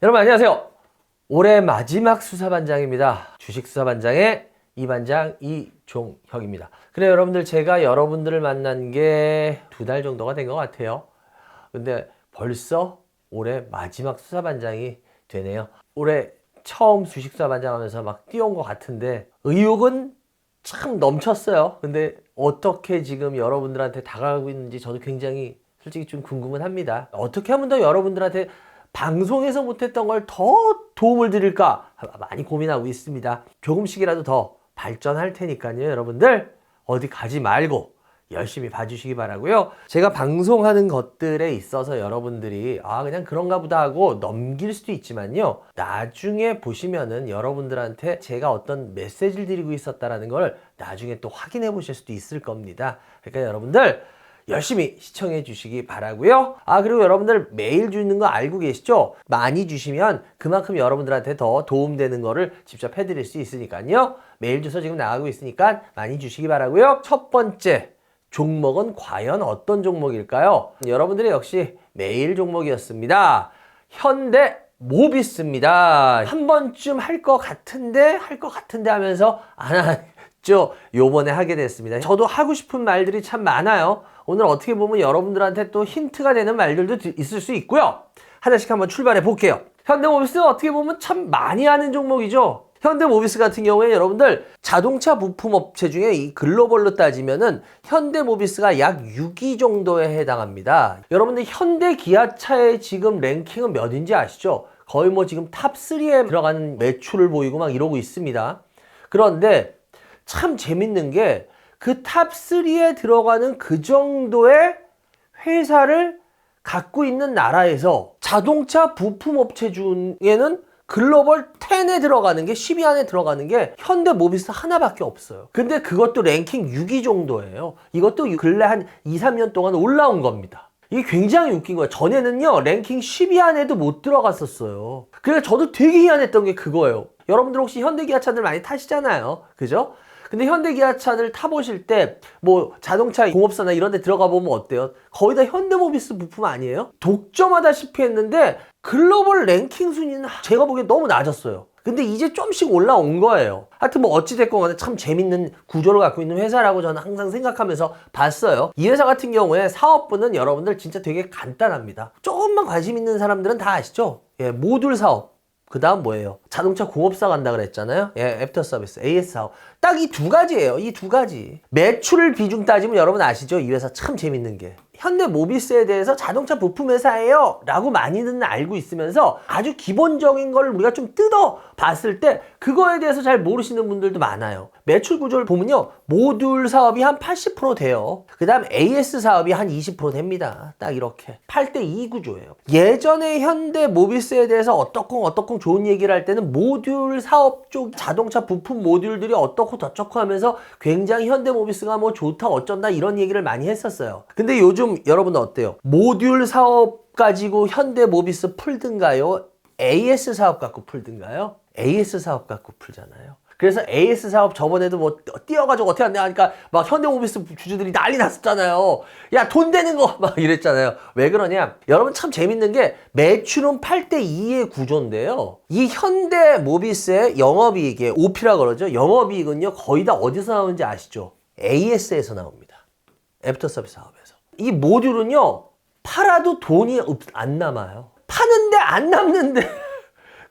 여러분 안녕하세요. 올해 마지막 수사반장입니다. 주식수사반장의 이반장 이종혁입니다. 그래 여러분들, 제가 여러분들을 만난 게 2달 정도가 된 것 같아요. 근데 벌써 올해 마지막 수사반장이 되네요. 올해 처음 주식수사반장 하면서 막 뛰어온 것 같은데 의욕은 참 넘쳤어요. 근데 어떻게 지금 여러분들한테 다가가고 있는지 저도 굉장히 솔직히 좀 궁금은 합니다. 어떻게 하면 더 여러분들한테 방송에서 못했던 걸 더 도움을 드릴까 많이 고민하고 있습니다. 조금씩이라도 더 발전할 테니까요. 여러분들 어디 가지 말고 열심히 봐주시기 바라고요. 제가 방송하는 것들에 있어서 여러분들이 그냥 그런가 보다 하고 넘길 수도 있지만요, 나중에 보시면은 여러분들한테 제가 어떤 메시지를 드리고 있었다라는 걸 나중에 또 확인해 보실 수도 있을 겁니다. 그러니까 여러분들 열심히 시청해 주시기 바라고요. 그리고 여러분들 메일 주는 거 알고 계시죠? 많이 주시면 그만큼 여러분들한테 더 도움되는 거를 직접 해드릴 수 있으니까요. 메일 주소 지금 나가고 있으니까 많이 주시기 바라고요. 첫 번째 종목은 과연 어떤 종목일까요? 여러분들이 역시 메일 종목이었습니다. 현대 모비스입니다. 한 번쯤 할 것 같은데 하면서 안 했죠. 요번에 하게 됐습니다. 저도 하고 싶은 말들이 참 많아요. 오늘 어떻게 보면 여러분들한테 또 힌트가 되는 말들도 있을 수 있고요. 하나씩 한번 출발해 볼게요. 현대모비스는 어떻게 보면 참 많이 하는 종목이죠. 현대모비스 같은 경우에 여러분들 자동차 부품 업체 중에 이 글로벌로 따지면은 현대모비스가 약 6위 정도에 해당합니다. 여러분들 현대 기아차의 지금 랭킹은 몇인지 아시죠? 거의 뭐 지금 탑3에 들어가는 매출을 보이고 막 이러고 있습니다. 그런데 참 재밌는 게 그 탑3에 들어가는 그 정도의 회사를 갖고 있는 나라에서 자동차 부품 업체 중에는 글로벌 10에 들어가는 게 10위 안에 들어가는 게 현대모비스 하나밖에 없어요. 근데 그것도 랭킹 6위 정도예요. 이것도 근래 한 2, 3년 동안 올라온 겁니다. 이게 굉장히 웃긴 거예요. 전에는요 랭킹 10위 안에도 못 들어갔었어요. 그래서 저도 되게 희한했던 게 그거예요. 여러분들 혹시 현대기아차들 많이 타시잖아요, 그죠? 근데 현대기아차들 타보실 때 뭐 자동차 공업사나 이런 데 들어가 보면 어때요? 거의 다 현대모비스 부품 아니에요? 독점하다시피 했는데 글로벌 랭킹 순위는 제가 보기엔 너무 낮았어요. 근데 이제 좀씩 올라온 거예요. 하여튼 뭐 어찌됐건 간에 참 재밌는 구조를 갖고 있는 회사라고 저는 항상 생각하면서 봤어요. 이 회사 같은 경우에 사업부는 여러분들 진짜 되게 간단합니다. 조금만 관심 있는 사람들은 다 아시죠? 모듈 사업. 그 다음 뭐예요? 자동차 공업사 간다 그랬잖아요. 애프터 서비스, AS 사업. 딱 이 두 가지예요. 이 두 가지. 매출 비중 따지면 여러분 아시죠? 이 회사 참 재밌는 게. 현대모비스에 대해서 자동차 부품 회사예요 라고 많이는 알고 있으면서 아주 기본적인 걸 우리가 좀 뜯어 봤을 때 그거에 대해서 잘 모르시는 분들도 많아요. 매출 구조를 보면요, 모듈 사업이 한 80% 돼요. 그 다음 AS 사업이 한 20% 됩니다. 딱 이렇게 8대2 구조예요. 예전에 현대모비스에 대해서 어떻고 좋은 얘기를 할 때는 모듈 사업 쪽 자동차 부품 모듈들이 어떻고 저쩌고 하면서 굉장히 현대모비스가 뭐 좋다 어쩐다 이런 얘기를 많이 했었어요. 근데 요즘 여러분 어때요? 모듈 사업 가지고 현대모비스 풀든가요? AS 사업 갖고 풀든가요? AS 사업 갖고 풀잖아요. 그래서 AS 사업 저번에도 뭐 뛰어가지고 어떻게 하냐 하니까 막 현대모비스 주주들이 난리 났었잖아요. 야, 돈 되는 거 막 이랬잖아요. 왜 그러냐? 여러분 참 재밌는 게 매출은 8대2의 구조인데요. 이 현대모비스의 영업이익에 OP라 그러죠. 영업이익은요 거의 다 어디서 나오는지 아시죠? AS에서 나옵니다. 애프터 서비스 사업에서. 이 모듈은요 팔아도 돈이 안 남아요. 파는데 안 남는데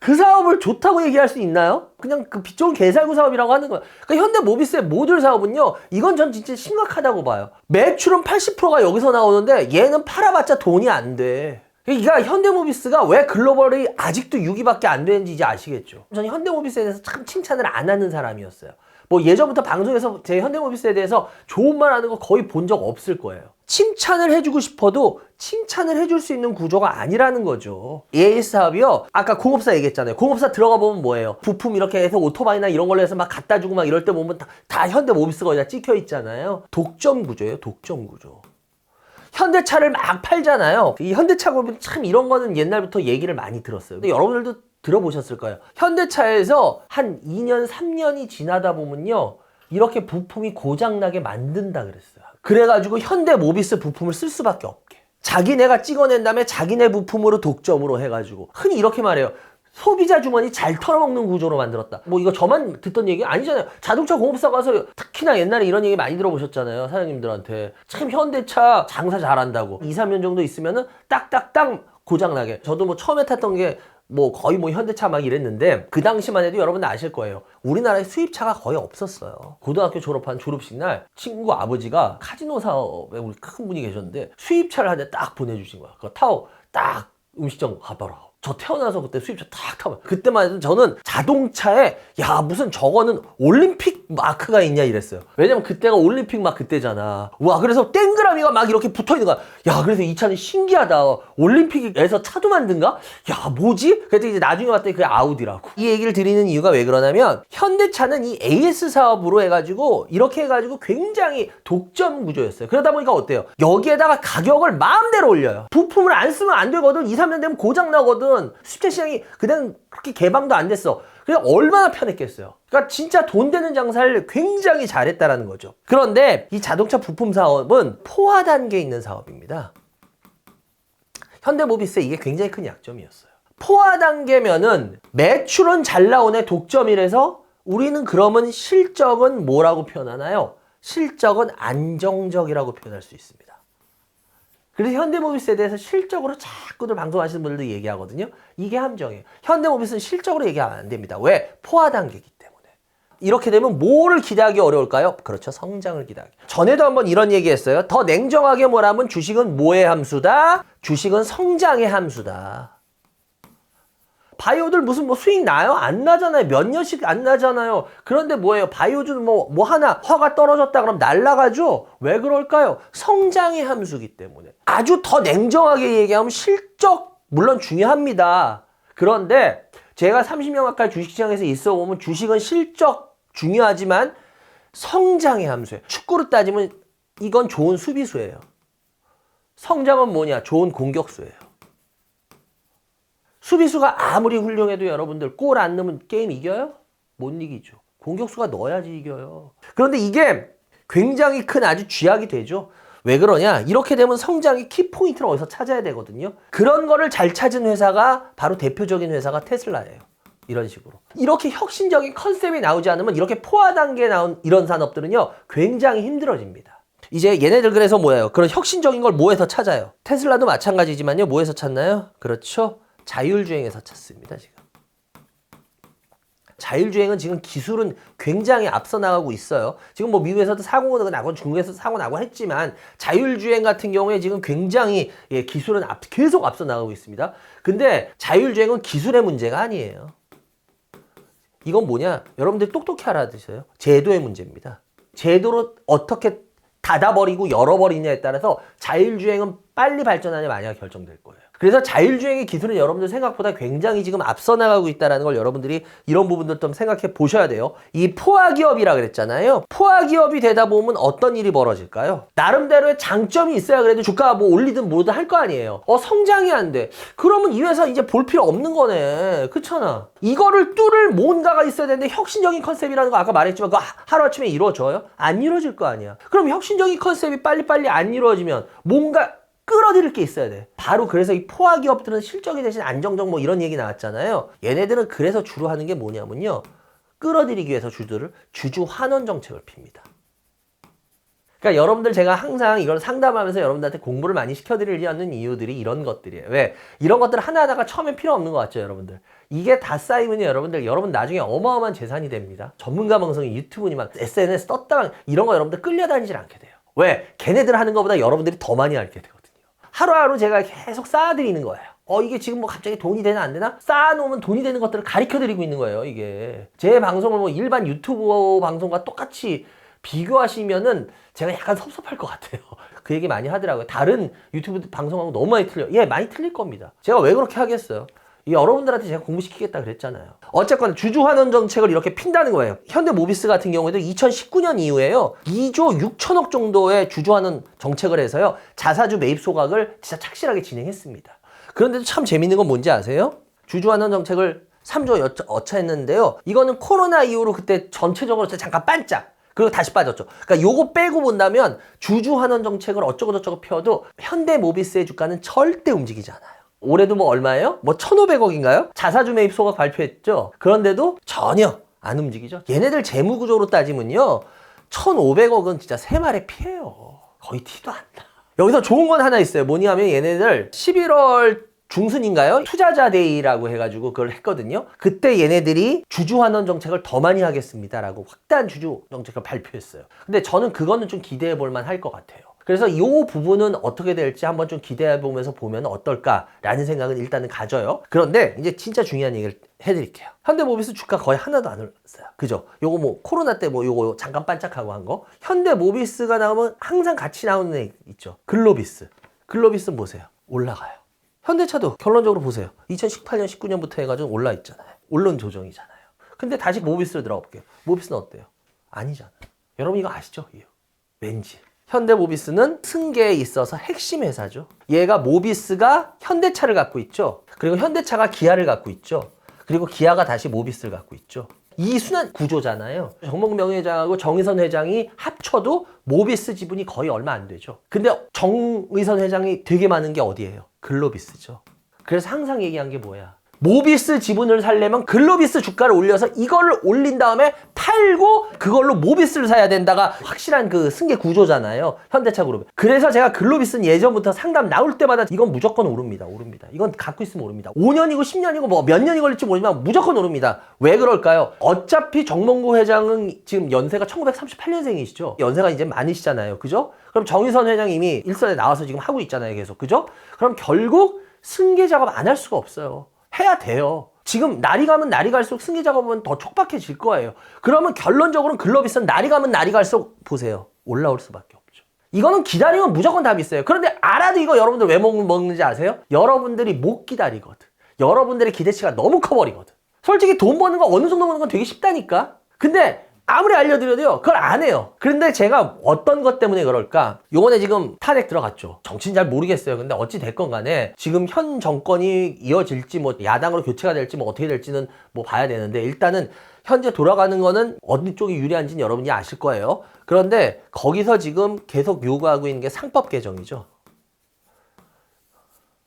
그 사업을 좋다고 얘기할 수 있나요? 그냥 그 빛 좋은 개살구 사업이라고 하는 거예요. 그러니까 현대모비스의 모듈 사업은요, 이건 전 진짜 심각하다고 봐요. 매출은 80%가 여기서 나오는데 얘는 팔아봤자 돈이 안 돼. 그러니까 현대모비스가 왜 글로벌이 아직도 6위밖에 안 되는지 이제 아시겠죠? 저는 현대모비스에 대해서 참 칭찬을 안 하는 사람이었어요. 뭐 예전부터 방송에서 제 현대모비스에 대해서 좋은 말 하는 거 거의 본 적 없을 거예요. 칭찬을 해주고 싶어도 칭찬을 해줄 수 있는 구조가 아니라는 거죠. AS 사업이요, 아까 공업사 얘기했잖아요. 공업사 들어가 보면 뭐예요? 부품 이렇게 해서 오토바이나 이런 걸로 해서 막 갖다 주고 막 이럴 때 보면 다 현대모비스가 어디다 찍혀 있잖아요. 독점 구조예요, 독점 구조. 현대차를 막 팔잖아요. 이 현대차 보면 참 이런 거는 옛날부터 얘기를 많이 들었어요. 근데 여러분들도 들어보셨을 거예요. 현대차에서 한 2년, 3년이 지나다 보면요, 이렇게 부품이 고장나게 만든다 그랬어요. 그래가지고 현대모비스 부품을 쓸 수밖에 없게. 자기네가 찍어낸 다음에 자기네 부품으로 독점으로 해가지고 흔히 이렇게 말해요. 소비자 주머니 잘 털어먹는 구조로 만들었다. 뭐 이거 저만 듣던 얘기 아니잖아요. 자동차 공업사 가서 특히나 옛날에 이런 얘기 많이 들어보셨잖아요. 사장님들한테. 참 현대차 장사 잘한다고. 2, 3년 정도 있으면은 딱딱딱 고장나게. 저도 뭐 처음에 탔던 게 뭐 거의 뭐 현대차 막 이랬는데 그 당시만 해도 여러분들 아실 거예요. 우리나라에 수입차가 거의 없었어요. 고등학교 졸업한 졸업식 날 친구 아버지가 카지노 사업에 우리 큰 분이 계셨는데 수입차를 한 대 딱 보내주신 거야. 그거 타고 딱 음식점 가봐라. 저 태어나서 그때 수입차 탁 타면 그때만 해도 저는 자동차에 야 무슨 저거는 올림픽 마크가 있냐 이랬어요. 왜냐면 그때가 올림픽 막 그때잖아. 와 그래서 땡그라미가 막 이렇게 붙어있는 거야. 야 그래서 이 차는 신기하다. 올림픽에서 차도 만든가? 야 뭐지? 그랬더니 이제 나중에 봤더니 그게 아우디라고. 이 얘기를 드리는 이유가 왜 그러냐면 현대차는 이 AS 사업으로 해가지고 이렇게 해가지고 굉장히 독점 구조였어요. 그러다 보니까 어때요? 여기에다가 가격을 마음대로 올려요. 부품을 안 쓰면 안 되거든. 2, 3년 되면 고장 나거든. 수입차 시장이 그냥 그렇게 개방도 안 됐어. 그냥 얼마나 편했겠어요. 그러니까 진짜 돈 되는 장사를 굉장히 잘했다라는 거죠. 그런데 이 자동차 부품 사업은 포화 단계에 있는 사업입니다. 현대모비스의 이게 굉장히 큰 약점이었어요. 포화 단계면은 매출은 잘 나오네 독점이라서 우리는 그러면 실적은 뭐라고 표현하나요? 실적은 안정적이라고 표현할 수 있습니다. 그래서 현대모비스에 대해서 실적으로 자꾸들 방송하시는 분들도 얘기하거든요. 이게 함정이에요. 현대모비스는 실적으로 얘기하면 안 됩니다. 왜? 포화 단계이기 때문에. 이렇게 되면 뭐를 기대하기 어려울까요? 그렇죠. 성장을 기대하기. 전에도 한번 이런 얘기했어요. 더 냉정하게 뭐라면 주식은 뭐의 함수다? 주식은 성장의 함수다. 바이오들 무슨 뭐 수익 나요? 안 나잖아요. 몇 년씩 안 나잖아요. 그런데 뭐예요? 바이오주는 뭐 하나 허가 떨어졌다 그러면 날라가죠? 왜 그럴까요? 성장의 함수기 때문에. 아주 더 냉정하게 얘기하면 실적 물론 중요합니다. 그런데 제가 30년 가까이 주식시장에서 있어 보면 주식은 실적 중요하지만 성장의 함수예요. 축구로 따지면 이건 좋은 수비수예요. 성장은 뭐냐? 좋은 공격수예요. 수비수가 아무리 훌륭해도 여러분들 골 안 넣으면 게임 이겨요? 못 이기죠. 공격수가 넣어야지 이겨요. 그런데 이게 굉장히 큰 아주 쥐약이 되죠. 왜 그러냐? 이렇게 되면 성장의 키포인트를 어디서 찾아야 되거든요. 그런 거를 잘 찾은 회사가 바로 대표적인 회사가 테슬라예요. 이런 식으로. 이렇게 혁신적인 컨셉이 나오지 않으면 이렇게 포화 단계에 나온 이런 산업들은요. 굉장히 힘들어집니다. 이제 얘네들 그래서 뭐예요? 그런 혁신적인 걸 뭐에서 찾아요? 테슬라도 마찬가지지만요. 뭐에서 찾나요? 그렇죠. 자율주행에서 찾습니다, 지금. 자율주행은 지금 기술은 굉장히 앞서 나가고 있어요. 지금 뭐 미국에서도 사고가 나고 중국에서도 사고 나고 했지만 자율주행 같은 경우에 지금 굉장히 기술은 계속 앞서 나가고 있습니다. 근데 자율주행은 기술의 문제가 아니에요. 이건 뭐냐? 여러분들 똑똑히 알아두세요. 제도의 문제입니다. 제도로 어떻게 닫아버리고 열어버리냐에 따라서 자율주행은 빨리 발전하냐 마냐가 결정될 거예요. 그래서 자율주행의 기술은 여러분들 생각보다 굉장히 지금 앞서 나가고 있다는 걸 여러분들이 이런 부분들 좀 생각해 보셔야 돼요. 이 포화기업이라 그랬잖아요. 포화기업이 되다 보면 어떤 일이 벌어질까요? 나름대로의 장점이 있어야 그래도 주가 뭐 올리든 뭐든 할 거 아니에요. 성장이 안 돼. 그러면 이 회사 이제 볼 필요 없는 거네. 그렇잖아. 이거를 뚫을 뭔가가 있어야 되는데 혁신적인 컨셉이라는 거 아까 말했지만 그거 하루아침에 이루어져요? 안 이루어질 거 아니야. 그럼 혁신적인 컨셉이 빨리빨리 안 이루어지면 뭔가 끌어들일 게 있어야 돼. 바로 그래서 이 포화 기업들은 실적이 대신 안정적 뭐 이런 얘기 나왔잖아요. 얘네들은 그래서 주로 하는 게 뭐냐면요. 끌어들이기 위해서 주주 환원 정책을 핍니다. 그러니까 여러분들 제가 항상 이걸 상담하면서 여러분들한테 공부를 많이 시켜드리려는 이유들이 이런 것들이에요. 왜? 이런 것들 하나하나가 처음엔 필요 없는 것 같죠, 여러분들. 이게 다 쌓이면 여러분 나중에 어마어마한 재산이 됩니다. 전문가 방송이 유튜브니 막 SNS 떴다 이런 거 여러분들 끌려다니질 않게 돼요. 왜? 걔네들 하는 것보다 여러분들이 더 많이 알게 되거든요. 하루하루 제가 계속 쌓아드리는 거예요. 이게 지금 뭐 갑자기 돈이 되나 안 되나? 쌓아놓으면 돈이 되는 것들을 가르쳐드리고 있는 거예요, 이게. 제 방송을 뭐 일반 유튜브 방송과 똑같이 비교하시면은 제가 약간 섭섭할 것 같아요. 그 얘기 많이 하더라고요. 다른 유튜브 방송하고 너무 많이 틀려요. 예, 많이 틀릴 겁니다. 제가 왜 그렇게 하겠어요? 여러분들한테 제가 공부시키겠다 그랬잖아요. 어쨌거나 주주환원 정책을 이렇게 핀다는 거예요. 현대모비스 같은 경우에도 2019년 이후에요. 2조 6천억 정도의 주주환원 정책을 해서요. 자사주 매입 소각을 진짜 착실하게 진행했습니다. 그런데도 참 재밌는 건 뭔지 아세요? 주주환원 정책을 3조 어차했는데요. 이거는 코로나 이후로 그때 전체적으로 잠깐 반짝. 그리고 다시 빠졌죠. 그러니까 요거 빼고 본다면 주주환원 정책을 어쩌고저쩌고 펴도 현대모비스의 주가는 절대 움직이지 않아요. 올해도 뭐 얼마예요? 뭐 1,500억인가요? 자사주 매입 소각 발표했죠. 그런데도 전혀 안 움직이죠. 얘네들 재무구조로 따지면요, 1,500억은 진짜 세 마리 피해요. 거의 티도 안 나. 여기서 좋은 건 하나 있어요. 뭐냐면 얘네들 11월 중순인가요? 투자자 데이라고 해가지고 그걸 했거든요. 그때 얘네들이 주주환원 정책을 더 많이 하겠습니다라고 확대한 주주 정책을 발표했어요. 근데 저는 그거는 좀 기대해 볼 만할 것 같아요. 그래서 이 부분은 어떻게 될지 한번 좀 기대해 보면서 보면 어떨까라는 생각은 일단은 가져요. 그런데 이제 진짜 중요한 얘기를 해드릴게요. 현대모비스 주가 거의 하나도 안 올랐어요. 그죠? 요거 뭐 코로나 때 뭐 요거 잠깐 반짝하고 한 거. 현대모비스가 나오면 항상 같이 나오는 애 있죠. 글로비스. 글로비스 보세요. 올라가요. 현대차도 결론적으로 보세요. 2018년, 19년부터 해가지고 올라 있잖아요. 언론 조정이잖아요. 근데 다시 모비스로 들어가 볼게요. 모비스는 어때요? 아니잖아요. 여러분 이거 아시죠? 이유. 왠지. 현대모비스는 승계에 있어서 핵심 회사죠. 얘가 모비스가 현대차를 갖고 있죠. 그리고 현대차가 기아를 갖고 있죠. 그리고 기아가 다시 모비스를 갖고 있죠. 이 순환 구조잖아요. 정몽명 회장하고 정의선 회장이 합쳐도 모비스 지분이 거의 얼마 안 되죠. 근데 정의선 회장이 되게 많은 게 어디예요? 글로비스죠. 그래서 항상 얘기한 게 뭐야? 모비스 지분을 살려면 글로비스 주가를 올려서 이걸 올린 다음에 팔고 그걸로 모비스를 사야 된다가 확실한 그 승계 구조잖아요. 현대차 그룹. 그래서 제가 글로비스는 예전부터 상담 나올 때마다 이건 무조건 오릅니다. 오릅니다. 이건 갖고 있으면 오릅니다. 5년이고 10년이고 뭐 몇 년이 걸릴지 모르지만 무조건 오릅니다. 왜 그럴까요? 어차피 정몽구 회장은 지금 연세가 1938년생이시죠. 연세가 이제 많으시잖아요. 그죠? 그럼 정의선 회장이 이미 일선에 나와서 지금 하고 있잖아요. 계속. 그죠? 그럼 결국 승계 작업 안 할 수가 없어요. 해야 돼요. 지금 날이 가면 날이 갈수록 승계 작업은 더 촉박해질 거예요. 그러면 결론적으로는 글로비스는 날이 가면 날이 갈수록 보세요. 올라올 수밖에 없죠. 이거는 기다리면 무조건 답이 있어요. 그런데 알아도 이거 여러분들 왜 먹는지 아세요? 여러분들이 못 기다리거든. 여러분들의 기대치가 너무 커버리거든. 솔직히 돈 버는 거 어느 정도 버는 건 되게 쉽다니까. 근데 아무리 알려드려도요, 그걸 안 해요. 그런데 제가 어떤 것 때문에 그럴까? 요번에 지금 탄핵 들어갔죠. 정치는 잘 모르겠어요. 근데 어찌 됐건 간에 지금 현 정권이 이어질지 뭐 야당으로 교체가 될지 뭐 어떻게 될지는 뭐 봐야 되는데 일단은 현재 돌아가는 거는 어느 쪽이 유리한지는 여러분이 아실 거예요. 그런데 거기서 지금 계속 요구하고 있는 게 상법 개정이죠.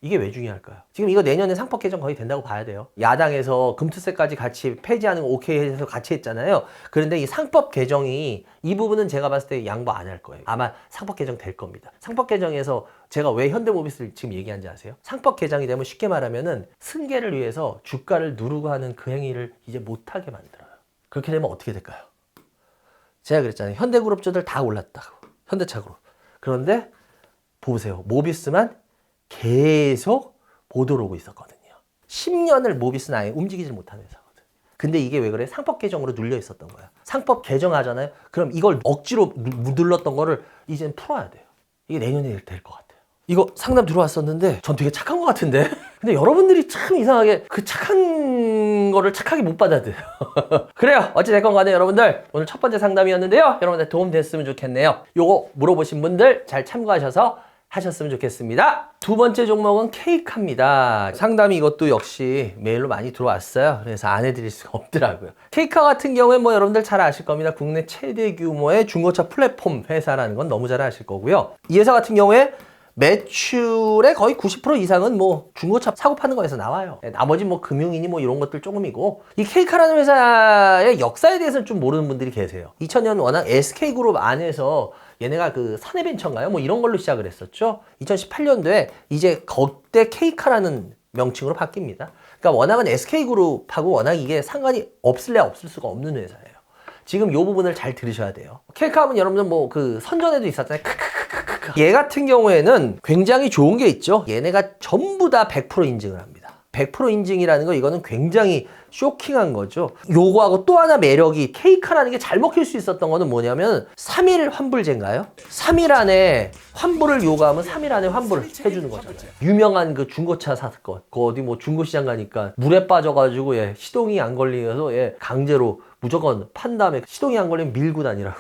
이게 왜 중요할까요? 지금 이거 내년에 상법 개정 거의 된다고 봐야 돼요. 야당에서 금투세까지 같이 폐지하는 거 오케이 해서 같이 했잖아요. 그런데 이 상법 개정이 이 부분은 제가 봤을 때 양보 안 할 거예요. 아마 상법 개정 될 겁니다. 상법 개정에서 제가 왜 현대모비스를 지금 얘기한지 아세요? 상법 개정이 되면 쉽게 말하면은 승계를 위해서 주가를 누르고 하는 그 행위를 이제 못하게 만들어요. 그렇게 되면 어떻게 될까요? 제가 그랬잖아요. 현대그룹주들 다 올랐다고. 현대차 그룹. 그런데 보세요. 모비스만 계속 보도로 오고 있었거든요. 10년을 모비스는 아예 움직이지 못한 회사거든. 근데 이게 왜 그래? 상법 개정으로 눌려 있었던 거야. 상법 개정하잖아요. 그럼 이걸 억지로 눌렀던 거를 이제는 풀어야 돼요. 이게 내년에 될 것 같아요. 이거 상담 들어왔었는데 전 되게 착한 것 같은데 근데 여러분들이 참 이상하게 그 착한 거를 착하게 못 받아들여요. 그래요. 어찌됐건 간에 여러분들 오늘 첫 번째 상담이었는데요. 여러분들 도움 됐으면 좋겠네요. 요거 물어보신 분들 잘 참고하셔서 하셨으면 좋겠습니다. 두 번째 종목은 케이카입니다. 상담이 이것도 역시 메일로 많이 들어왔어요. 그래서 안 해드릴 수가 없더라고요. 케이카 같은 경우에 뭐 여러분들 잘 아실 겁니다. 국내 최대 규모의 중고차 플랫폼 회사라는 건 너무 잘 아실 거고요. 이 회사 같은 경우에 매출의 거의 90% 이상은 뭐 중고차 사고 파는 거에서 나와요. 나머지 뭐 금융이니 뭐 이런 것들 조금이고, 이 케이카라는 회사의 역사에 대해서는 좀 모르는 분들이 계세요. 2000년 워낙 SK그룹 안에서 얘네가 그 사내벤처인가요? 뭐 이런 걸로 시작을 했었죠. 2018년도에 이제 그때 케이카라는 명칭으로 바뀝니다. 그러니까 워낙은 SK그룹하고 워낙 이게 상관이 없을래 없을 수가 없는 회사예요. 지금 이 부분을 잘 들으셔야 돼요. 케이카 하면 여러분들 뭐 그 선전에도 있었잖아요. 얘 같은 경우에는 굉장히 좋은 게 있죠. 얘네가 전부 다 100% 인증을 합니다. 100% 인증이라는 거, 이거는 굉장히 쇼킹한 거죠. 요거하고 또 하나 매력이, 케이카라는 게 잘 먹힐 수 있었던 거는 뭐냐면 3일 환불제인가요? 3일 안에 환불을 요구하면 3일 안에 환불을 해주는 거잖아요. 유명한 그 중고차 사건, 그 어디 뭐 중고시장 가니까 물에 빠져가지고 시동이 안 걸리면서 강제로 무조건 판 다음에 시동이 안 걸리면 밀고 다니라고.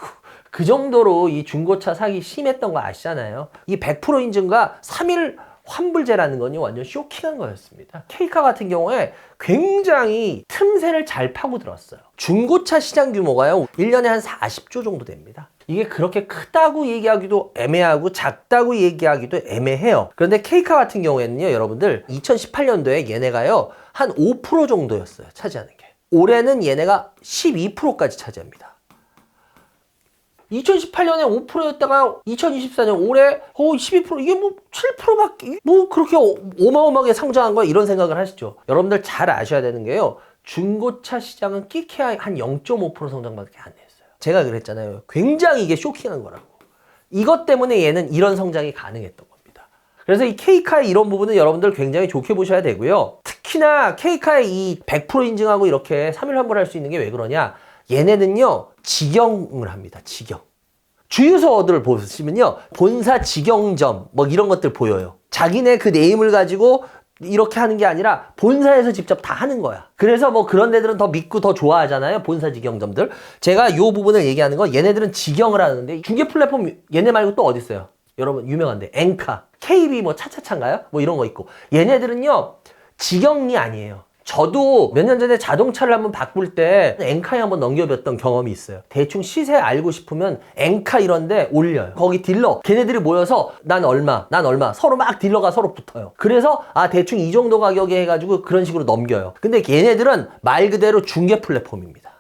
그 정도로 이 중고차 사기 심했던 거 아시잖아요. 이 100% 인증과 3일 환불제라는 건요 완전 쇼킹한 거였습니다. K카 같은 경우에 굉장히 틈새를 잘 파고들었어요. 중고차 시장 규모가요 1년에 한 40조 정도 됩니다. 이게 그렇게 크다고 얘기하기도 애매하고 작다고 얘기하기도 애매해요. 그런데 K카 같은 경우에는요 여러분들 2018년도에 얘네가요 한 5% 정도였어요 차지하는 게. 올해는 얘네가 12%까지 차지합니다. 2018년에 5%였다가 2024년 올해 12% 이게 뭐 7%밖에 뭐 그렇게 어마어마하게 상장한 거야 이런 생각을 하시죠. 여러분들 잘 아셔야 되는 게요. 중고차 시장은 끼케야 한 0.5% 성장밖에 안 했어요. 제가 그랬잖아요. 굉장히 이게 쇼킹한 거라고. 이것 때문에 얘는 이런 성장이 가능했던 겁니다. 그래서 이 K카의 이런 부분은 여러분들 굉장히 좋게 보셔야 되고요. 특히나 K카의 이 100% 인증하고 이렇게 3일 환불할 수 있는 게 왜 그러냐? 얘네는요 직영을 합니다. 직영. 주유소들 보시면요 본사 직영점 뭐 이런 것들 보여요. 자기네 그 네임을 가지고 이렇게 하는 게 아니라 본사에서 직접 다 하는 거야. 그래서 뭐 그런 데들은 더 믿고 더 좋아하잖아요. 본사 직영점들. 제가 요 부분을 얘기하는 건 얘네들은 직영을 하는데 중개 플랫폼 얘네 말고 또 어디 있어요? 여러분 유명한데 엔카, KB 뭐 차차차인가요? 뭐 이런 거 있고 얘네들은요 직영이 아니에요. 저도 몇 년 전에 자동차를 한번 바꿀 때 엔카에 한번 넘겨봤던 경험이 있어요. 대충 시세 알고 싶으면 엔카 이런데 올려요. 거기 딜러 걔네들이 모여서 난 얼마 서로 막 딜러가 서로 붙어요. 그래서 대충 이 정도 가격에 해가지고 그런 식으로 넘겨요. 근데 걔네들은 말 그대로 중개 플랫폼입니다.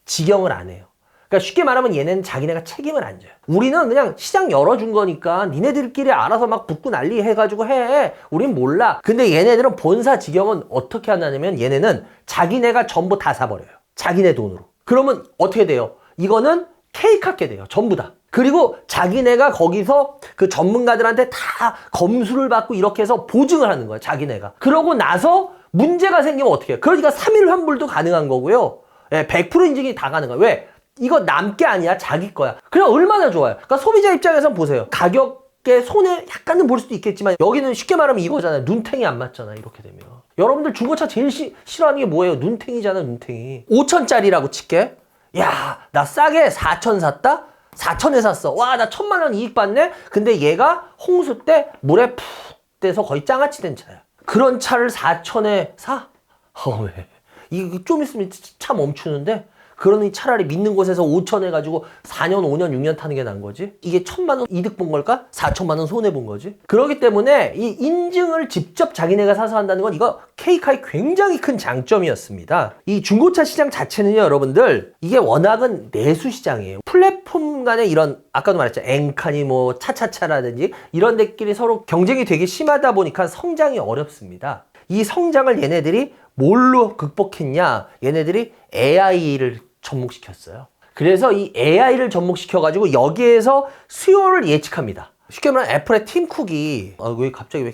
직영을 안 해요. 그러니까 쉽게 말하면 얘네는 자기네가 책임을 안 져요. 우리는 그냥 시장 열어준 거니까 니네들끼리 알아서 막 붙고 난리 해가지고 해. 우린 몰라. 근데 얘네들은 본사 직영은 어떻게 하냐면 얘네는 자기네가 전부 다 사버려요. 자기네 돈으로. 그러면 어떻게 돼요? 이거는 K카게 돼요. 전부 다. 그리고 자기네가 거기서 그 전문가들한테 다 검수를 받고 이렇게 해서 보증을 하는 거예요. 자기네가. 그러고 나서 문제가 생기면 어떻게 해요? 그러니까 3일 환불도 가능한 거고요. 100% 인증이 다 가능해요. 왜? 이거 남게 아니야. 자기 거야. 그냥 얼마나 좋아요. 그러니까 소비자 입장에서 보세요. 가격에 손해 약간은 볼 수도 있겠지만 여기는 쉽게 말하면 이거잖아요. 눈탱이 안 맞잖아. 이렇게 되면. 여러분들 중고차 제일 싫어하는 게 뭐예요? 눈탱이잖아. 눈탱이. 5천짜리라고 칠게. 야, 나 싸게 4천 샀다? 4천에 샀어. 와, 나 1,000만 원 이익 받네? 근데 얘가 홍수 때 물에 푹 떼서 거의 장아찌 된 차야. 그런 차를 4천에 사? 왜? 이게 좀 있으면 차 멈추는데? 그러니 차라리 믿는 곳에서 5천 해가지고 4년, 5년, 6년 타는 게 나은 거지? 이게 1,000만 원 이득 본 걸까? 4천만 원 손해 본 거지? 그렇기 때문에 이 인증을 직접 자기네가 사서 한다는 건 이거 K카의 굉장히 큰 장점이었습니다. 이 중고차 시장 자체는요, 여러분들, 이게 워낙은 내수 시장이에요. 플랫폼 간에 이런, 아까도 말했죠. 엔카니 뭐 차차차라든지 이런 데끼리 서로 경쟁이 되게 심하다 보니까 성장이 어렵습니다. 이 성장을 얘네들이 뭘로 극복했냐? 얘네들이 AI를 접목시켰어요. 그래서 이 AI를 접목시켜가지고 여기에서 수요를 예측합니다. 쉽게 말하면 애플의 팀 쿡이 왜 갑자기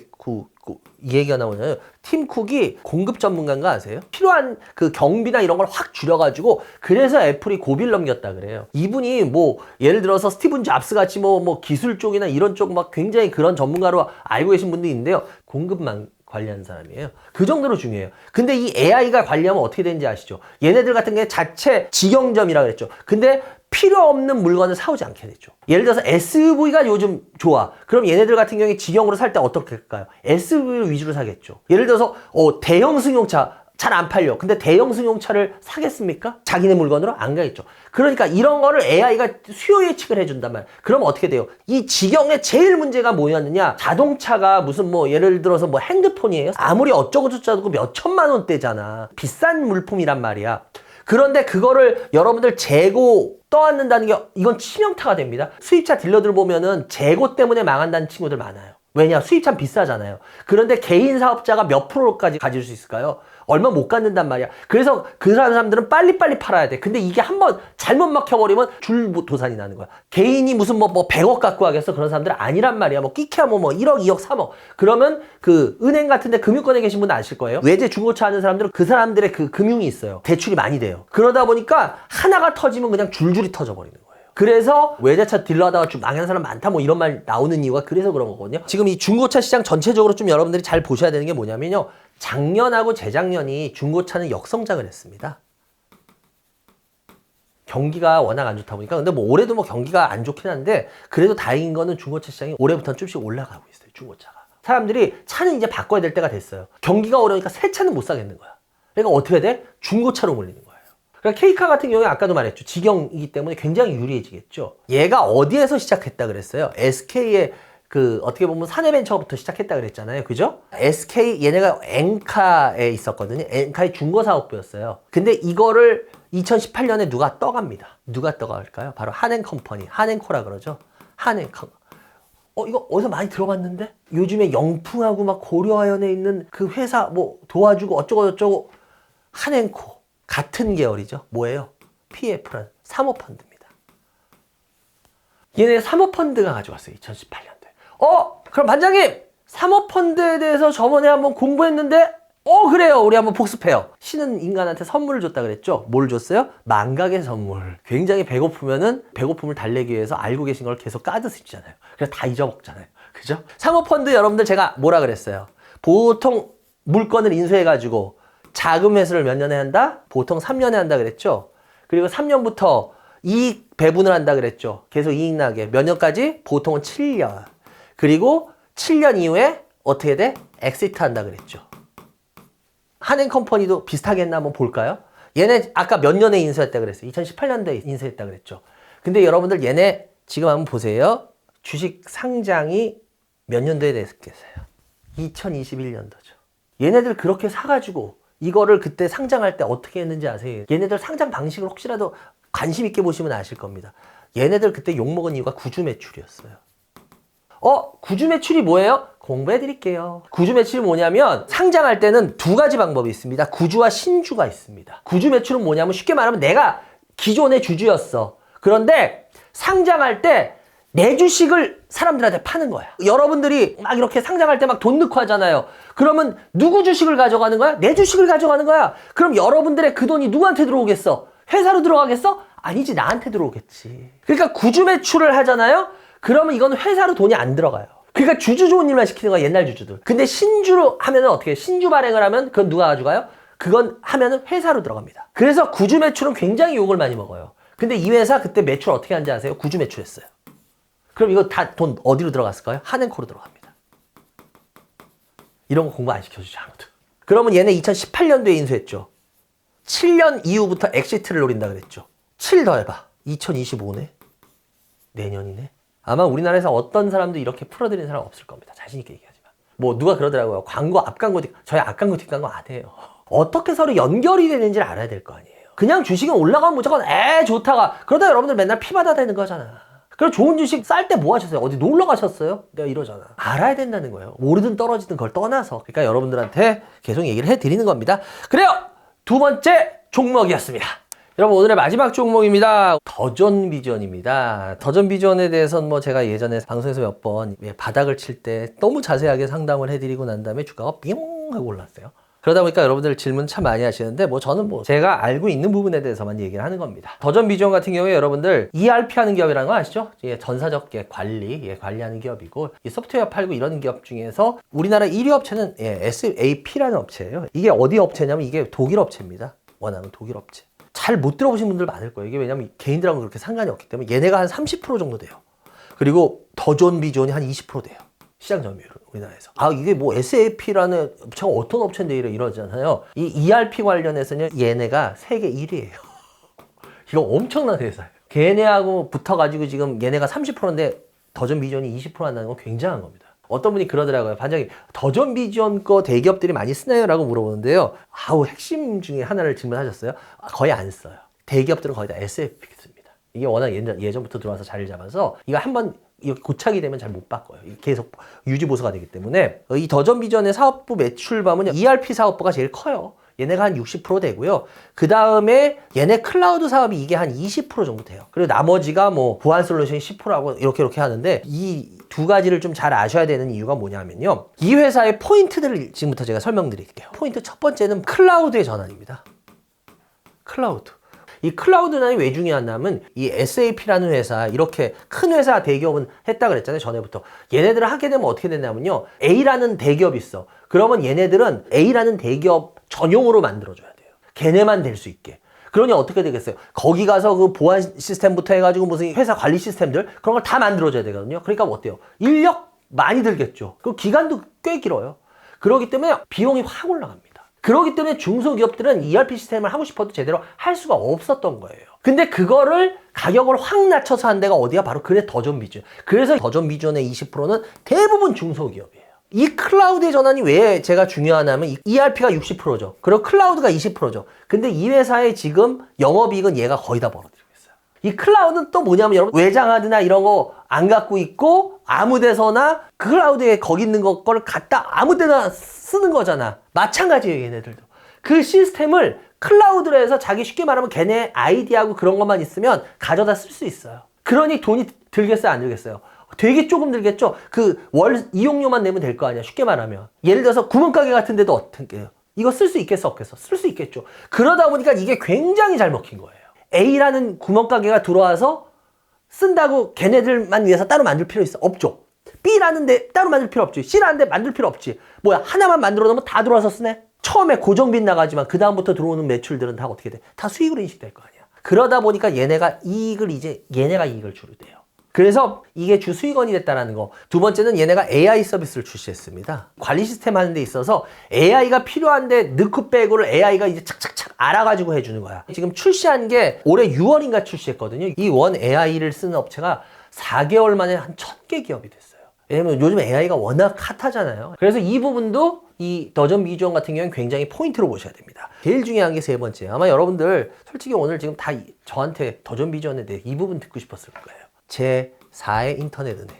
이 얘기가 나오냐면 팀 쿡이 공급 전문가인가 아세요? 필요한 그 경비나 이런 걸 확 줄여가지고 그래서 애플이 고비를 넘겼다 그래요. 이분이 뭐 예를 들어서 스티븐 잡스 같이 뭐 기술 쪽이나 이런 쪽 막 굉장히 그런 전문가로 알고 계신 분들이 있는데요. 공급만 관리하는 사람이에요. 그 정도로 중요해요. 근데 이 AI가 관리하면 어떻게 되는지 아시죠? 얘네들 같은 게 자체 직영점이라고 그랬죠. 근데 필요 없는 물건을 사오지 않게 되죠. 예를 들어서 SUV가 요즘 좋아. 그럼 얘네들 같은 경우에 직영으로 살 때 어떻게 할까요? SUV 위주로 사겠죠. 예를 들어서 대형 승용차 잘 안 팔려. 근데 대형 승용차를 사겠습니까? 자기네 물건으로 안 가겠죠. 그러니까 이런 거를 AI가 수요 예측을 해준단 말이에요. 그럼 어떻게 돼요? 이 직영의 제일 문제가 뭐였느냐? 자동차가 무슨 뭐 예를 들어서 뭐 핸드폰이에요? 아무리 어쩌고저쩌고 몇 천만 원대잖아. 비싼 물품이란 말이야. 그런데 그거를 여러분들 재고 떠안는다는 게 이건 치명타가 됩니다. 수입차 딜러들 보면은 재고 때문에 망한다는 친구들 많아요. 왜냐? 수입차는 비싸잖아요. 그런데 개인 사업자가 몇 프로까지 가질 수 있을까요? 얼마 못 갖는단 말이야. 그래서 그 사람들은 빨리빨리 팔아야 돼. 근데 이게 한번 잘못 막혀버리면 줄도산이 나는 거야. 개인이 무슨 뭐 100억 갖고 하겠어? 그런 사람들은 아니란 말이야. 뭐 끼케야 뭐 1억, 2억, 3억. 그러면 그 은행 같은데 금융권에 계신 분은 아실 거예요. 외제 중고차 하는 사람들은 그 사람들의 그 금융이 있어요. 대출이 많이 돼요. 그러다 보니까 하나가 터지면 그냥 줄줄이 터져버리는 거예요. 그래서 외제차 딜러 하다가 좀 망하는 사람 많다 뭐 이런 말 나오는 이유가 그래서 그런 거거든요. 지금 이 중고차 시장 전체적으로 좀 여러분들이 잘 보셔야 되는 게 뭐냐면요. 작년하고 재작년이 중고차는 역성장을 했습니다. 경기가 워낙 안 좋다 보니까. 근데 뭐 올해도 뭐 경기가 안 좋긴 한데 그래도 다행인 거는 중고차 시장이 올해부터는 좀씩 올라가고 있어요. 중고차가. 사람들이 차는 이제 바꿔야 될 때가 됐어요. 경기가 어려우니까 새 차는 못 사겠는 거야. 그러니까 어떻게 해야 돼? 중고차로 몰리는 거예요. 그러니까 K카 같은 경우에 아까도 말했죠. 직영이기 때문에 굉장히 유리해지겠죠. 얘가 어디에서 시작했다 그랬어요? SK의 어떻게 보면 사내벤처부터 시작했다 그랬잖아요. 그죠? SK, 얘네가 엔카에 있었거든요. 엔카의 중고사업부였어요. 근데 이거를 2018년에 누가 떠갑니다. 누가 떠갈까요? 바로 한행컴퍼니, 한행코라 그러죠. 한행컴. 이거 어디서 많이 들어봤는데? 요즘에 영풍하고 막 고려아연에 있는 그 회사 뭐 도와주고 어쩌고 한행코. 같은 계열이죠. 뭐예요? PF라는 사모펀드입니다. 얘네 사모펀드가 가져왔어요. 2018년도에. 그럼 반장님! 사모펀드에 대해서 저번에 한번 공부했는데 그래요. 우리 한번 복습해요. 신은 인간한테 선물을 줬다 그랬죠? 뭘 줬어요? 망각의 선물. 굉장히 배고프면은 배고픔을 달래기 위해서 알고 계신 걸 계속 까드시잖아요. 그래서 다 잊어먹잖아요. 그죠? 사모펀드 여러분들 제가 뭐라 그랬어요? 보통 물건을 인수해가지고 자금 회수를 몇 년에 한다? 보통 3년에 한다 그랬죠? 그리고 3년부터 이익 배분을 한다 그랬죠? 계속 이익 나게. 몇 년까지? 보통은 7년. 그리고 7년 이후에 어떻게 돼? 엑시트 한다 그랬죠? 한행컴퍼니도 비슷하게 했나 한번 볼까요? 얘네 아까 몇 년에 인수했다 그랬어요? 2018년도에 인수했다 그랬죠? 근데 여러분들 얘네 지금 한번 보세요. 주식 상장이 몇 년도에 됐겠어요? 2021년도죠. 얘네들 그렇게 사가지고 이거를 그때 상장할 때 어떻게 했는지 아세요? 얘네들 상장 방식을 혹시라도 관심 있게 보시면 아실 겁니다. 얘네들 그때 욕먹은 이유가 구주 매출이었어요. 구주 매출이 뭐예요? 공부해 드릴게요. 구주 매출이 뭐냐면 상장할 때는 두 가지 방법이 있습니다. 구주와 신주가 있습니다. 구주 매출은 뭐냐면 쉽게 말하면 내가 기존의 주주였어. 그런데 상장할 때 내 주식을 사람들한테 파는 거야. 여러분들이 막 이렇게 상장할 때 막 돈 넣고 하잖아요. 그러면 누구 주식을 가져가는 거야? 내 주식을 가져가는 거야. 그럼 여러분들의 그 돈이 누구한테 들어오겠어? 회사로 들어가겠어? 아니지, 나한테 들어오겠지. 그러니까 구주 매출을 하잖아요. 그러면 이건 회사로 돈이 안 들어가요. 그러니까 주주 좋은 일만 시키는 거야, 옛날 주주들. 근데 신주로 하면은 어떻게 해? 신주 발행을 하면 그건 누가 가져가요? 그건 하면은 회사로 들어갑니다. 그래서 구주 매출은 굉장히 욕을 많이 먹어요. 근데 이 회사 그때 매출 어떻게 한지 아세요? 구주 매출했어요. 그럼 이거 다 돈 어디로 들어갔을까요? 한행코로 들어갑니다. 이런 거 공부 안 시켜주죠, 아무도. 그러면 얘네 2018년도에 인수했죠. 7년 이후부터 엑시트를 노린다 그랬죠. 7 더해봐. 2025네. 내년이네. 아마 우리나라에서 어떤 사람도 이렇게 풀어드리는 사람 없을 겁니다. 자신있게 얘기하지만. 뭐 누가 그러더라고요. 광고 앞광고 저희 앞광고 뒷광고 안 해요. 어떻게 서로 연결이 되는지를 알아야 될 거 아니에요. 그냥 주식은 올라가면 무조건 좋다가 그러다 여러분들 맨날 피받아 되는 거잖아. 그럼 좋은 주식 쌀 때 뭐 하셨어요? 어디 놀러 가셨어요? 내가 이러잖아. 알아야 된다는 거예요. 오르든 떨어지든 그걸 떠나서. 그러니까 여러분들한테 계속 얘기를 해드리는 겁니다. 그래요! 두 번째 종목이었습니다. 여러분 오늘의 마지막 종목입니다. 더존비전입니다. 더존비전에 대해서는 뭐 제가 예전에 방송에서 몇 번 바닥을 칠 때 너무 자세하게 상담을 해드리고 난 다음에 주가가 삥 하고 올랐어요. 그러다 보니까 여러분들 질문 참 많이 하시는데 뭐 저는 뭐 제가 알고 있는 부분에 대해서만 얘기를 하는 겁니다. 더존비전 같은 경우에 여러분들 ERP 하는 기업이라는 거 아시죠? 전사적 관리, 관리하는 기업이고 이 소프트웨어 팔고 이런 기업 중에서 우리나라 1위 업체는 SAP라는 업체예요. 이게 어디 업체냐면 이게 독일 업체입니다. 워낙은 독일 업체. 잘 못 들어보신 분들 많을 거예요. 이게 왜냐면 개인들하고 그렇게 상관이 없기 때문에 얘네가 한 30% 정도 돼요. 그리고 더존비전이 한 20% 돼요. 시장 점유율은 우리나라에서. 이게 뭐 SAP라는 업체가 어떤 업체인데 이러잖아요. 이 ERP 관련해서는 얘네가 세계 1위예요. 이거 엄청난 회사예요. 걔네하고 붙어가지고 지금 얘네가 30%인데 더존비전이 20% 한다는 건 굉장한 겁니다. 어떤 분이 그러더라고요. 반장님, 더존비전 거 대기업들이 많이 쓰나요? 라고 물어보는데요. 핵심 중에 하나를 질문하셨어요. 거의 안 써요. 대기업들은 거의 다 SAP 씁니다. 이게 워낙 예전부터 들어와서 자리를 잡아서 이거 한번 고착이 되면 잘 못 바꿔요. 계속 유지보수가 되기 때문에 이 더존비전의 사업부 매출 보면 ERP 사업부가 제일 커요. 얘네가 한 60% 되고요. 그 다음에 얘네 클라우드 사업이 이게 한 20% 정도 돼요. 그리고 나머지가 뭐 보안 솔루션이 10%하고 이렇게 하는데 이 두 가지를 좀 잘 아셔야 되는 이유가 뭐냐면요. 이 회사의 포인트들을 지금부터 제가 설명드릴게요. 포인트 첫 번째는 클라우드의 전환입니다. 클라우드. 이 클라우드난이 왜 중요하냐면 이 SAP라는 회사, 이렇게 큰 회사 대기업은 했다 그랬잖아요, 전에부터. 얘네들을 하게 되면 어떻게 되냐면요. A라는 대기업이 있어. 그러면 얘네들은 A라는 대기업 전용으로 만들어줘야 돼요. 걔네만 될 수 있게. 그러니 어떻게 되겠어요? 거기 가서 그 보안 시스템부터 해가지고 무슨 회사 관리 시스템들 그런 걸 다 만들어줘야 되거든요. 그러니까 뭐 어때요? 인력 많이 들겠죠. 그 기간도 꽤 길어요. 그렇기 때문에 비용이 확 올라갑니다. 그렇기 때문에 중소기업들은 ERP 시스템을 하고 싶어도 제대로 할 수가 없었던 거예요. 근데 그거를 가격을 확 낮춰서 한 데가 어디야? 바로 그래 더존비전. 그래서 더존비전의 20%는 대부분 중소기업이에요. 이 클라우드의 전환이 왜 제가 중요하냐면 ERP가 60%죠. 그리고 클라우드가 20%죠. 근데 이 회사의 지금 영업이익은 얘가 거의 다 벌어들이고 있어요. 이 클라우드는 또 뭐냐면 여러분 외장하드나 이런 거 안 갖고 있고 아무 데서나 클라우드에 거기 있는 걸 갖다 아무 데나 쓰는 거잖아. 마찬가지예요, 얘네들도. 그 시스템을 클라우드로 해서 자기 쉽게 말하면 걔네 아이디하고 그런 것만 있으면 가져다 쓸 수 있어요. 그러니 돈이 들겠어요, 안 들겠어요? 되게 조금 들겠죠? 그 월 이용료만 내면 될 거 아니야, 쉽게 말하면. 예를 들어서 구멍가게 같은 데도 어떻게 이거 쓸 수 있겠어, 없겠어? 쓸 수 있겠죠. 그러다 보니까 이게 굉장히 잘 먹힌 거예요. A라는 구멍가게가 들어와서 쓴다고 걔네들만 위해서 따로 만들 필요 있어? 없죠. B라는 데 따로 만들 필요 없지. C라는 데 만들 필요 없지. 뭐야, 하나만 만들어 놓으면 다 들어와서 쓰네? 처음에 고정비 나가지만 그 다음부터 들어오는 매출들은 다 어떻게 돼? 다 수익으로 인식될 거 아니야. 그러다 보니까 얘네가 이익을 주로 돼요. 그래서 이게 주 수익원이 됐다는 거. 두 번째는 얘네가 AI 서비스를 출시했습니다. 관리 시스템 하는 데 있어서 AI가 필요한데 넣고 빼고를 AI가 이제 착착착 알아가지고 해주는 거야. 지금 출시한 게 올해 6월인가 출시했거든요. 이 원 AI를 쓰는 업체가 4개월 만에 한 1000개 기업이 됐어요. 왜냐면 요즘 AI가 워낙 핫하잖아요. 그래서 이 부분도 이 더존비전 같은 경우는 굉장히 포인트로 보셔야 됩니다. 제일 중요한 게 세 번째. 아마 여러분들 솔직히 오늘 지금 다 저한테 더존비전에 대해 이 부분 듣고 싶었을 거예요. 제4의 인터넷은행.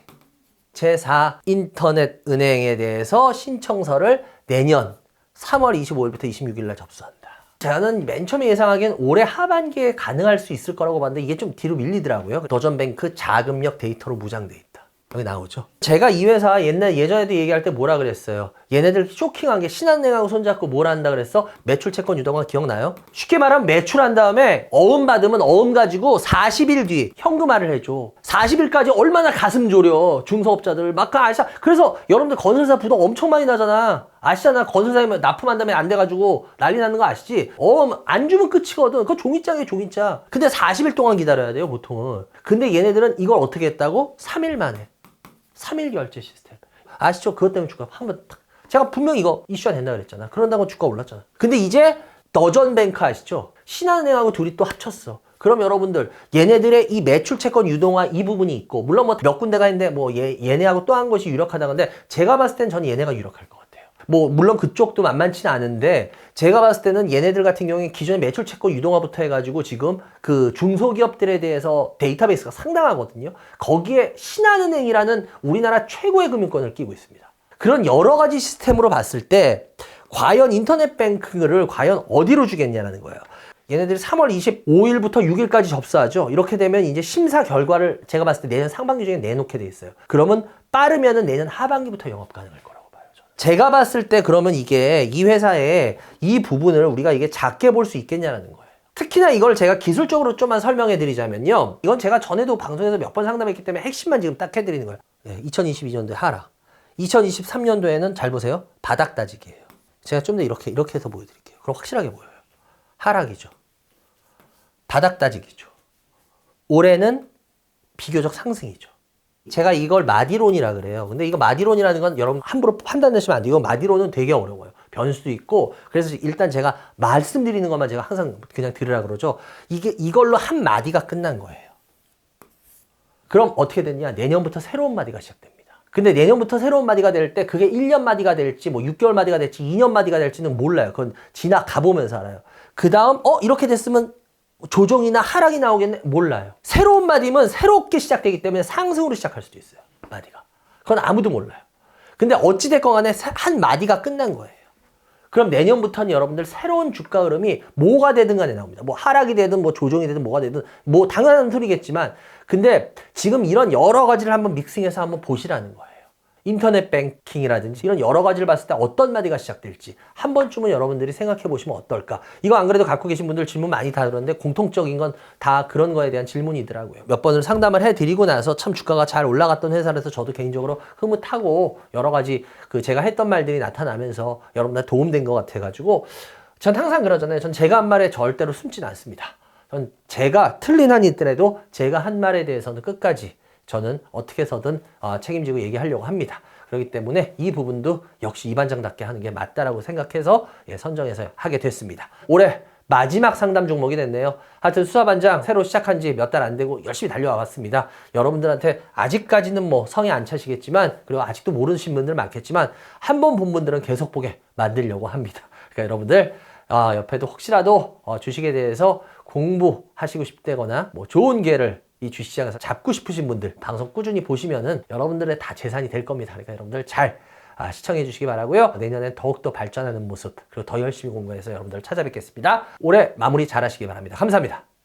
제4 인터넷은행에 대해서 신청서를 내년 3월 25일부터 26일 날 접수한다. 저는 맨 처음에 예상하기엔 올해 하반기에 가능할 수 있을 거라고 봤는데 이게 좀 뒤로 밀리더라고요. 더존뱅크 자금력 데이터로 무장돼 있다. 여기 나오죠. 제가 이 회사 예전에도 얘기할 때 뭐라 그랬어요? 얘네들 쇼킹한 게 신한은행하고 손잡고 뭘 한다 그랬어? 매출 채권 유동화 기억나요? 쉽게 말하면 매출한 다음에 어음 받으면 어음 가지고 40일 뒤 현금화를 해줘. 40일까지 얼마나 가슴 졸여. 중소업자들 막 아시아. 그래서 여러분들 건설사 부도 엄청 많이 나잖아. 아시잖아. 건설사에 납품한 다음에 안 돼가지고 난리 나는 거 아시지? 안 주면 끝이거든. 그거 종이장이에요, 종이장. 근데 40일 동안 기다려야 돼요, 보통은. 근데 얘네들은 이걸 어떻게 했다고? 3일 만에. 3일 결제 시스템. 아시죠? 그것 때문에 주가 한번 제가 분명히 이거 이슈가 된다 그랬잖아. 그런다고 주가 올랐잖아. 근데 이제 더존뱅크 아시죠? 신한은행하고 둘이 또 합쳤어. 그럼 여러분들 얘네들의 이 매출 채권 유동화 이 부분이 있고 물론 뭐 몇 군데가 있는데 뭐 얘네하고 또 한 것이 유력하다 근데 제가 봤을 땐 저는 얘네가 유력할 것 같아요. 뭐 물론 그쪽도 만만치는 않은데 제가 봤을 때는 얘네들 같은 경우에 기존의 매출 채권 유동화부터 해가지고 지금 그 중소기업들에 대해서 데이터베이스가 상당하거든요. 거기에 신한은행이라는 우리나라 최고의 금융권을 끼고 있습니다. 그런 여러 가지 시스템으로 봤을 때 과연 인터넷 뱅크를 과연 어디로 주겠냐는 거예요. 얘네들이 3월 25일부터 6일까지 접수하죠. 이렇게 되면 이제 심사 결과를 제가 봤을 때 내년 상반기 중에 내놓게 돼 있어요. 그러면 빠르면은 내년 하반기부터 영업 가능할 거라고. 제가 봤을 때 그러면 이게 이 회사의 이 부분을 우리가 이게 작게 볼 수 있겠냐는 거예요. 특히나 이걸 제가 기술적으로 좀만 설명해 드리자면요. 이건 제가 전에도 방송에서 몇 번 상담했기 때문에 핵심만 지금 딱 해드리는 거예요. 2022년도에 하락. 2023년도에는 잘 보세요. 바닥 따지기예요. 제가 좀 더 이렇게 해서 보여드릴게요. 그럼 확실하게 보여요. 하락이죠. 바닥 따지기죠. 올해는 비교적 상승이죠. 제가 이걸 마디론이라 그래요. 근데 이거 마디론이라는 건 여러분 함부로 판단하시면 안 돼요. 이거 마디론은 되게 어려워요. 변수도 있고. 그래서 일단 제가 말씀드리는 것만 제가 항상 그냥 들으라 그러죠. 이걸로 한 마디가 끝난 거예요. 그럼 어떻게 됐냐? 내년부터 새로운 마디가 시작됩니다. 근데 내년부터 새로운 마디가 될 때 그게 1년 마디가 될지 뭐 6개월 마디가 될지 2년 마디가 될지는 몰라요. 그건 지나가보면서 알아요. 그 다음 이렇게 됐으면 조정이나 하락이 나오겠네? 몰라요. 새로운 마디면 새롭게 시작되기 때문에 상승으로 시작할 수도 있어요. 마디가. 그건 아무도 몰라요. 근데 어찌됐건 간에 한 마디가 끝난 거예요. 그럼 내년부터는 여러분들 새로운 주가 흐름이 뭐가 되든 간에 나옵니다. 뭐 하락이 되든 뭐 조정이 되든 뭐가 되든 뭐 당연한 소리겠지만 근데 지금 이런 여러 가지를 한번 믹싱해서 한번 보시라는 거예요. 인터넷 뱅킹이라든지 이런 여러 가지를 봤을 때 어떤 마디가 시작될지 한 번쯤은 여러분들이 생각해 보시면 어떨까. 이거 안 그래도 갖고 계신 분들 질문 많이 다 들었는데 공통적인 건 다 그런 거에 대한 질문이더라고요. 몇 번을 상담을 해드리고 나서 참 주가가 잘 올라갔던 회사라서 저도 개인적으로 흐뭇하고 여러 가지 제가 했던 말들이 나타나면서 여러분들 도움된 것 같아가지고 전 항상 그러잖아요. 전 제가 한 말에 절대로 숨지는 않습니다. 전 제가 틀린 한이 있더라도 제가 한 말에 대해서는 끝까지 저는 어떻게 해서든 책임지고 얘기하려고 합니다. 그렇기 때문에 이 부분도 역시 이 반장답게 하는 게 맞다라고 생각해서 선정해서 하게 됐습니다. 올해 마지막 상담 종목이 됐네요. 하여튼 수사반장 새로 시작한 지 몇 달 안 되고 열심히 달려와 봤습니다. 여러분들한테 아직까지는 뭐 성에 안 차시겠지만, 그리고 아직도 모르신 분들 많겠지만 한 번 본 분들은 계속 보게 만들려고 합니다. 그러니까 여러분들 옆에도 혹시라도 주식에 대해서 공부하시고 싶다거나 뭐 좋은 기회를 이 주식시장에서 잡고 싶으신 분들 방송 꾸준히 보시면은 여러분들의 다 재산이 될 겁니다. 그러니까 여러분들 잘 시청해 주시기 바라고요. 내년엔 더욱더 발전하는 모습, 그리고 더 열심히 공부해서 여러분들 찾아뵙겠습니다. 올해 마무리 잘 하시기 바랍니다. 감사합니다.